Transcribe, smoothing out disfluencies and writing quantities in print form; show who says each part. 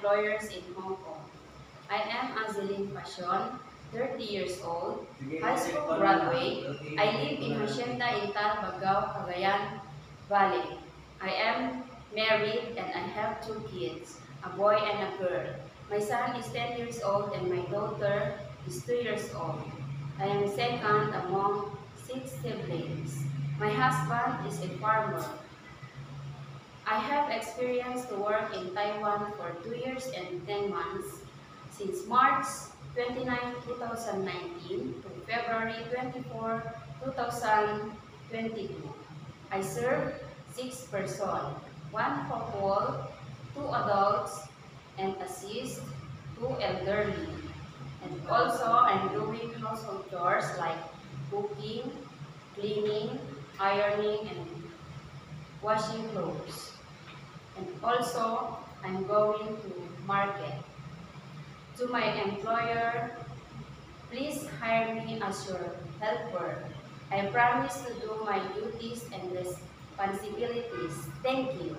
Speaker 1: employers in Hong Kong. I am Azeline Pasion, 30 years old, high school graduate. I live in Hacienda Intal, Bagao, Cagayan Valley. I am married and I have 2 kids, a boy and a girl. My son is 10 years old and my daughter is 2 years old. I am second among 6 siblings. My husband is a farmer. I have experience to work in Taiwan for 2 years and 10 months since March 29, 2019 to February 24, 2022. I serve 6 persons, 1 couple, 2 adults, and assist 2 elderly. And also, I'm doing household chores like cooking, cleaning, ironing, and washing clothes. And also, I'm going to market. To my employer, please hire me as your helper. I promise to do my duties and responsibilities. Thank you.